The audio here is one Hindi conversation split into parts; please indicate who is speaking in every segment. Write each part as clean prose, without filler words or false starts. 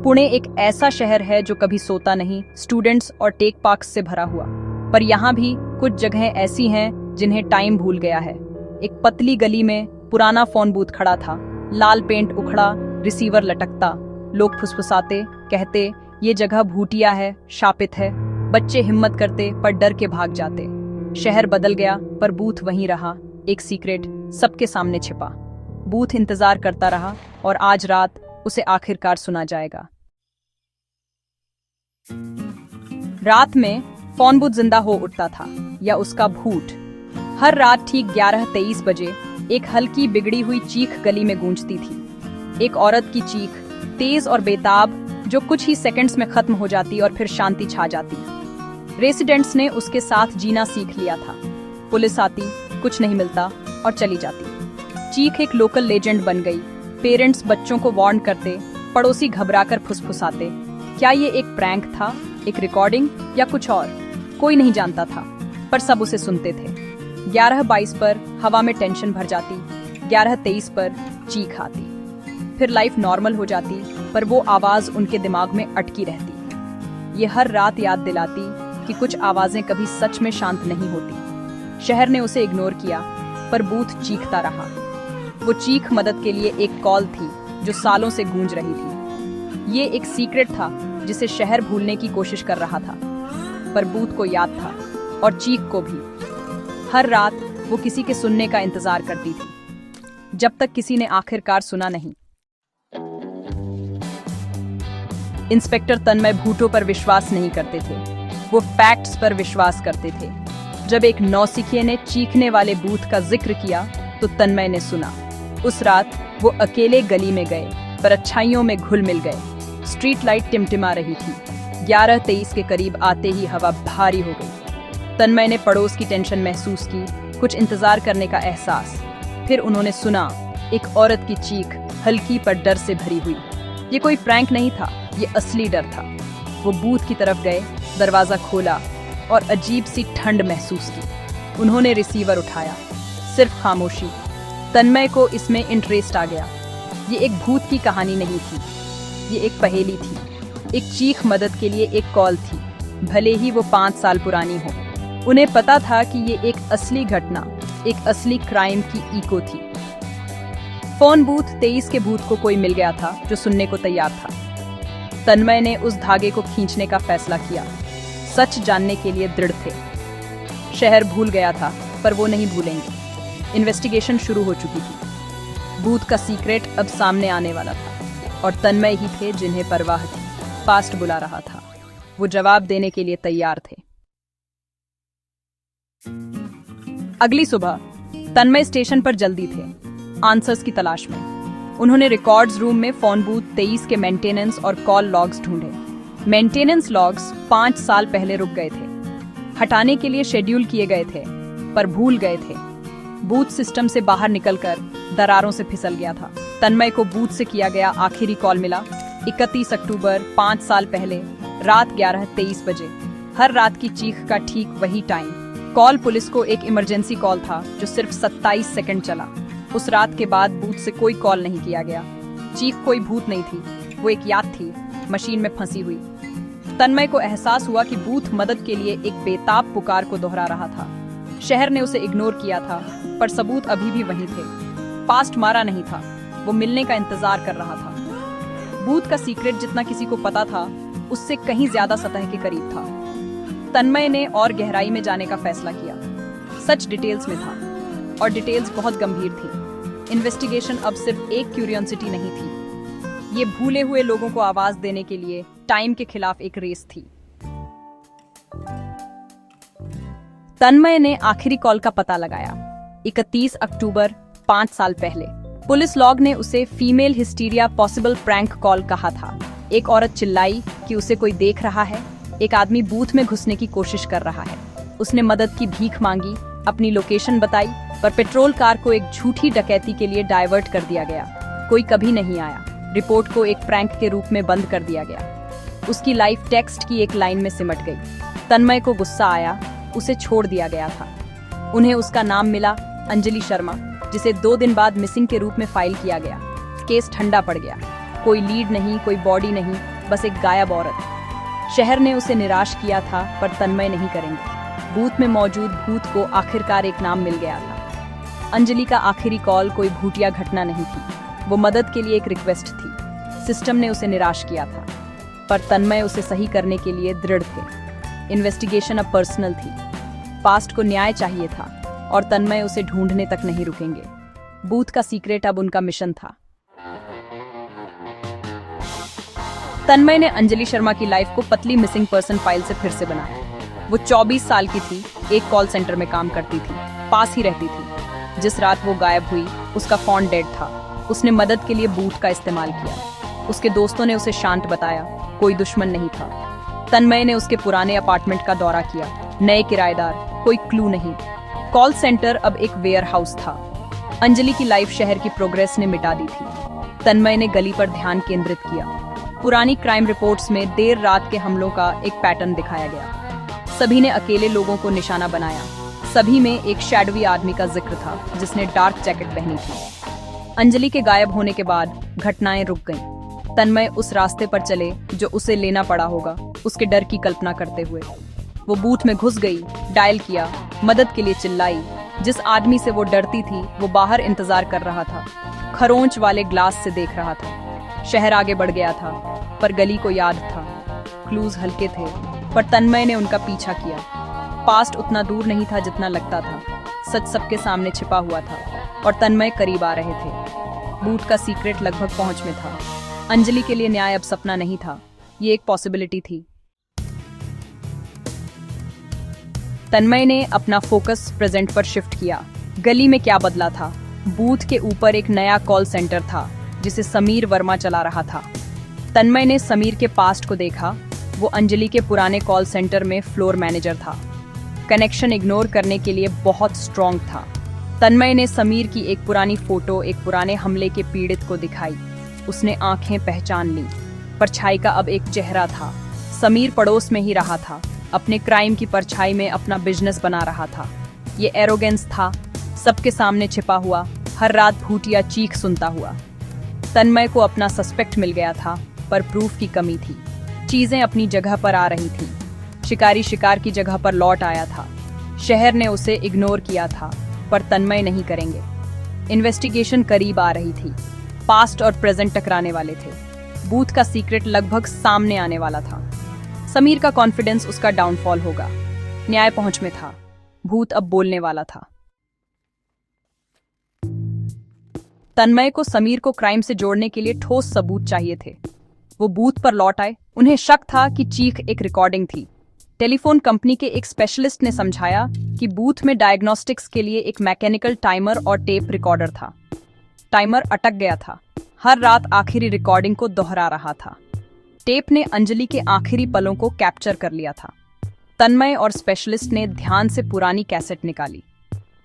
Speaker 1: पुणे एक ऐसा शहर है जो कभी सोता नहीं, स्टूडेंट्स और टेक पार्क्स से भरा हुआ। पर यहाँ भी कुछ जगहें ऐसी हैं जिन्हें टाइम भूल गया है। एक पतली गली में पुराना फोन बूथ खड़ा था, लाल पेंट उखड़ा, रिसीवर लटकता। लोग फुसफुसाते, कहते ये जगह भूतिया है, शापित है। बच्चे हिम्मत करते पर डर के भाग जाते। शहर बदल गया पर बूथ वहीं रहा, एक सीक्रेट सबके सामने छिपा। बूथ इंतजार करता रहा और आज रात उसे आखिरकार सुना जाएगा। रात में फोन बूथ जिंदा हो उठता था, या उसका भूत। हर रात ठीक 11:23 बजे एक हल्की बिगड़ी हुई चीख गली में गूंजती थी। एक औरत की चीख, तेज और बेताब, जो कुछ ही सेकंड्स में खत्म हो जाती और फिर शांति छा जाती। रेसिडेंट्स ने उसके साथ जीना सीख लिया था। पुलिस आती, कुछ नहीं मिलता और चली जाती। चीख एक लोकल लेजेंड बन गई। पेरेंट्स बच्चों को वार्न करते, पड़ोसी घबराकर फुसफुसाते। क्या ये एक प्रैंक था, एक रिकॉर्डिंग, या कुछ और? कोई नहीं जानता था, पर सब उसे सुनते थे। 11:22 पर हवा में टेंशन भर जाती, 11:23 पर चीख आती। फिर लाइफ नॉर्मल हो जाती, पर वो आवाज उनके दिमाग में अटकी रहती। ये हर रात याद दिलाती कि कुछ आवाजें कभी सच में शांत नहीं होती। शहर ने उसे इग्नोर किया, पर बूथ चीखता रहा। वो चीख मदद के लिए एक कॉल थी जो सालों से गूंज रही थी। ये एक सीक्रेट था जिसे शहर भूलने की कोशिश कर रहा था, पर बूथ को याद था, और चीख को भी। हर रात वो किसी के सुनने का इंतजार करती थी, जब तक किसी ने आखिरकार सुना नहीं। इंस्पेक्टर तन्मय भूतों पर विश्वास नहीं करते थे, वो फैक्ट्स पर विश्वास करते थे। जब एक नौसिखिए ने चीखने वाले बूथ का जिक्र किया तो तन्मय ने सुना। उस रात वो अकेले गली में गए, पर अच्छाइयों में घुल मिल गए। स्ट्रीट लाइट टिमटिमा रही थी। 11:23 के करीब आते ही हवा भारी हो गई। तन्मय ने पड़ोस की टेंशन महसूस की, कुछ इंतजार करने का एहसास। फिर उन्होंने सुना एक औरत की चीख, हल्की पर डर से भरी हुई। ये कोई प्रैंक नहीं था, ये असली डर था। वो बूथ की तरफ गए, दरवाजा खोला और अजीब सी ठंड महसूस की। उन्होंने रिसीवर उठाया, सिर्फ खामोशी। तन्मय को इसमें इंटरेस्ट आ गया। ये एक भूत की कहानी नहीं थी, ये एक पहेली थी। एक चीख मदद के लिए एक कॉल थी, भले ही वो 5 साल पुरानी हो। उन्हें पता था कि ये एक असली घटना, एक असली क्राइम की इको थी। फोन बूथ 23 के भूत को कोई मिल गया था जो सुनने को तैयार था। तन्मय ने उस धागे को खींचने का फैसला किया। सच जानने के लिए दृढ़ थे। शहर भूल गया था, पर वो नहीं भूलेंगे। इन्वेस्टिगेशन शुरू हो चुकी थी। बूथ का सीक्रेट अब सामने आने वाला था, और तन्मय ही थे जिन्हें परवाह थी। पास्ट बुला रहा था, वो जवाब देने के लिए तैयार थे। अगली सुबह तन्मय स्टेशन पर जल्दी थे, आंसर्स की तलाश में। उन्होंने रिकॉर्ड्स रूम में फोन बूथ 23 के मेंटेनेंस और कॉल लॉग्स ढूंढे। मेंटेनेंस लॉग्स 5 साल पहले रुक गए थे, हटाने के लिए शेड्यूल किए गए थे, पर भूल गए थे। बूथ सिस्टम से बाहर निकलकर दरारों से फिसल गया था। तन्मय को बूथ से किया गया आखिरी कॉल मिला, 31 अक्टूबर 5 साल पहले, रात 11:23 बजे। हर रात की चीख का ठीक वही टाइम। कॉल पुलिस को एक इमरजेंसी कॉल था जो सिर्फ 27 सेकंड चला। उस रात के बाद बूथ से कोई कॉल नहीं किया गया। चीख कोई भूत नहीं थी, वो एक याद थी, मशीन में फंसी हुई। तन्मय को एहसास हुआ कि बूथ मदद के लिए एक बेताब पुकार को दोहरा रहा था। शहर ने उसे इग्नोर किया था, पर सबूत अभी भी वहीं थे। पास्ट मारा नहीं था, वो मिलने का इंतजार कर रहा था। बूथ का सीक्रेट जितना किसी को पता था, उससे कहीं ज्यादा सतह के करीब था। तन्मय ने और गहराई में जाने का फैसला किया। सच डिटेल्स में था, और डिटेल्स बहुत गंभीर थी। इन्वेस्टिगेशन अब सिर्फ एक क्यूरियोसिटी नहीं थी, ये भूले हुए लोगों को आवाज देने के लिए टाइम के खिलाफ एक रेस थी। तन्मय ने आखिरी कॉल का पता लगाया, 31 अक्टूबर 5 साल पहले। पुलिस लॉग ने उसे female hysteria possible prank call कहा था। एक औरत चिल्लाई कि उसे कोई देख रहा है। एक आदमी बूथ में घुसने की कोशिश कर रहा है। उसने मदद की भीख मांगी, अपनी लोकेशन बताई, पर पेट्रोल कार को एक झूठी डकैती के लिए डाइवर्ट कर दिया गया। कोई कभी नहीं आया। रिपोर्ट को एक प्रैंक के रूप में बंद कर दिया गया। उसकी लाइफ टेक्स्ट की एक लाइन में सिमट गई। तन्मय को गुस्सा आया, उसे छोड़ दिया गया था। उन्हें उसका नाम मिला, अंजलि शर्मा, जिसे 2 दिन बाद मिसिंग के रूप में फाइल किया गया। केस ठंडा पड़ गया। कोई लीड नहीं, कोई बॉडी नहीं, बस एक गायब औरत। शहर ने उसे निराश किया था, पर तन्मय नहीं करेंगे। बूथ में मौजूद भूत को आखिरकार एक नाम मिल गया था। अंजलि का आखिरी कॉल कोई भूतिया घटना नहीं थी, वो मदद के लिए एक रिक्वेस्ट थी। सिस्टम ने उसे निराश किया था, पर तन्मय उसे सही करने के लिए दृढ़ थे। इन्वेस्टिगेशन अब पर्सनल थी। पास्ट को न्याय चाहिए था और तन्मय उसे ढूंढने तक नहीं रुकेंगे। बूथ का सीक्रेट अब उनका मिशन था। तन्मय ने अंजलि शर्मा की लाइफ को पतली मिसिंग पर्सन फाइल से फिर से बनाया। वो 24 साल की थी, एक कॉल सेंटर में काम करती थी, पास ही रहती थी। जिस रात वो गायब हुई, उसका फोन डेड था। उसने मदद के लिए बूथ का इस्तेमाल किया। उसके दोस्तों ने उसे शांत बताया, कोई दुश्मन नहीं था। तन्मय ने उसके पुराने अपार्टमेंट का दौरा किया, नए किराएदार, कोई क्लू नहीं। कॉल सेंटर अब एक वेयर हाउस था। अंजलि की लाइफ शहर की प्रोग्रेस ने मिटा दी थी। तन्मय ने गली पर ध्यान केंद्रित किया। पुरानी क्राइम रिपोर्ट्स में देर रात के हमलों का एक पैटर्न दिखाया गया। सभी ने अकेले लोगों को निशाना बनाया। सभी में एक शैडवी आदमी का जिक्र था, जिसने डार्क जैकेट पहनी थी। अंजलि के गायब होने के बाद घटनाएं रुक गईं। तन्मय उस रास्ते पर चले जो उसे लेना पड़ा होगा, उसके डर की कल्पना करते हुए। वो बूथ में घुस गई, डायल किया, मदद के लिए चिल्लाई। जिस आदमी से वो डरती थी, वो बाहर इंतजार कर रहा था, खरोंच वाले ग्लास से देख रहा था। शहर आगे बढ़ गया था, पर गली को याद था। क्लूज हल्के थे, पर तन्मय ने उनका पीछा किया। पास्ट उतना दूर नहीं था जितना लगता था। सच सबके सामने छिपा हुआ था और तन्मय करीब आ रहे थे। बूथ का सीक्रेट लगभग पहुंच में था। अंजलि के लिए न्याय अब सपना नहीं था, ये एक पॉसिबिलिटी थी। तन्मय ने अपना फोकस प्रेजेंट पर शिफ्ट किया। गली में क्या बदला था? बूथ के ऊपर एक नया कॉल सेंटर था, जिसे समीर वर्मा चला रहा था। तन्मय ने समीर के पास्ट को देखा। वो अंजलि के पुराने कॉल सेंटर में फ्लोर मैनेजर था। कनेक्शन इग्नोर करने के लिए बहुत स्ट्रॉन्ग था। तन्मय ने समीर की एक पुरानी फोटो एक पुराने हमले के पीड़ित को दिखाई। उसने आंखें पहचान ली। परछाई का अब एक चेहरा था। समीर पड़ोस में ही रहा था, अपने क्राइम की परछाई में अपना बिजनेस बना रहा था। ये एरोगेंस था, सबके सामने छिपा हुआ, हर रात भूतिया चीख सुनता हुआ। तन्मय को अपना सस्पेक्ट मिल गया था, पर प्रूफ की कमी थी। चीजें अपनी जगह पर आ रही थी। शिकारी शिकार की जगह पर लौट आया था। शहर ने उसे इग्नोर किया था, पर तन्मय नहीं करेंगे। इन्वेस्टिगेशन करीब आ रही थी। पास्ट और प्रेजेंट टकराने वाले थे। बूथ का सीक्रेट लगभग सामने आने वाला था। समीर का कॉन्फिडेंस उसका डाउनफॉल होगा। न्याय पहुंच में था। भूत अब बोलने वाला था। तन्मय को समीर को क्राइम से जोड़ने के लिए ठोस सबूत चाहिए थे। वो बूथ पर लौट आए। उन्हें शक था कि चीख एक रिकॉर्डिंग थी। टेलीफोन कंपनी के एक स्पेशलिस्ट ने समझाया कि बूथ में डायग्नोस्टिक्स के लिए एक मैकेनिकल टाइमर और टेप रिकॉर्डर था। टाइमर अटक गया था, हर रात आखिरी रिकॉर्डिंग को दोहरा रहा था। टेप ने अंजलि के आखिरी पलों को कैप्चर कर लिया था। तन्मय और स्पेशलिस्ट ने ध्यान से पुरानी कैसेट निकाली।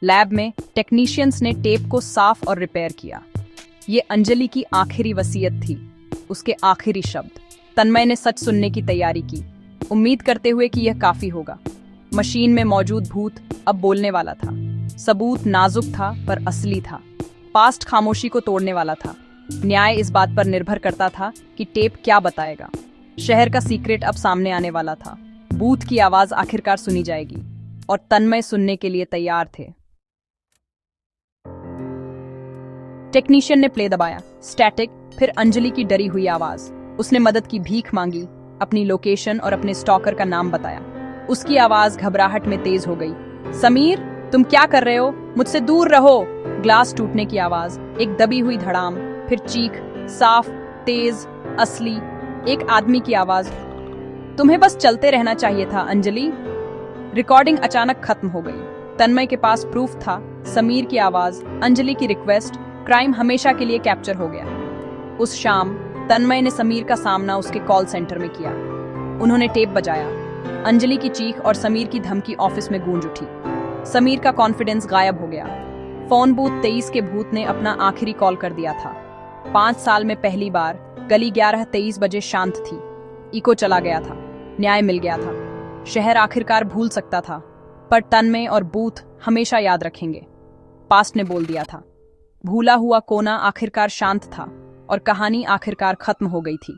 Speaker 1: लैब में टेक्नीशियंस ने टेप को साफ और रिपेयर किया। ये अंजलि की आखिरी वसीयत थी, उसके आखिरी शब्द। तन्मय ने सच सुनने की तैयारी की, उम्मीद करते हुए कि यह काफी होगा। मशीन में मौजूद भूत अब बोलने वाला था। सबूत नाजुक था, पर असली था। पास्ट खामोशी को तोड़ने वाला था। न्याय इस बात पर निर्भर करता था कि टेप क्या बताएगा। शहर का सीक्रेट अब सामने आने वाला था। बूथ की आवाज आखिरकार सुनी जाएगी, और तन्मय सुनने के लिए तैयार थे। टेक्नीशियन ने प्ले दबाया। स्टैटिक, फिर अंजलि की डरी हुई आवाज। उसने मदद की भीख मांगी, अपनी लोकेशन और अपने स्टॉकर का नाम बताया। उसकी आवाज घबराहट में तेज हो गई। समीर, तुम क्या कर रहे हो? मुझसे दूर रहो। ग्लास टूटने की आवाज, एक दबी हुई धड़ाम, फिर चीख, साफ, तेज, असली, एक आदमी की आवाज। तुम्हें बस चलते रहना चाहिए था अंजलि। रिकॉर्डिंग अचानक खत्म हो गई। तन्मय के पास प्रूफ था। समीर की आवाज, अंजलि की रिक्वेस्ट, क्राइम हमेशा के लिए कैप्चर हो गया। उस शाम तन्मय ने समीर का सामना उसके कॉल सेंटर में किया। उन्होंने टेप बजाया। अंजलि की चीख और समीर की धमकी ऑफिस में गूंज उठी। समीर का कॉन्फिडेंस गायब हो गया। फोन बूथ 23 के भूत ने अपना आखिरी कॉल कर दिया था। 5 साल में पहली बार गली 11:23 बजे शांत थी। इको चला गया था। न्याय मिल गया था। शहर आखिरकार भूल सकता था, पर तन्मय और बूथ हमेशा याद रखेंगे। पास्ट ने बोल दिया था। भूला हुआ कोना आखिरकार शांत था और कहानी आखिरकार खत्म हो गई थी।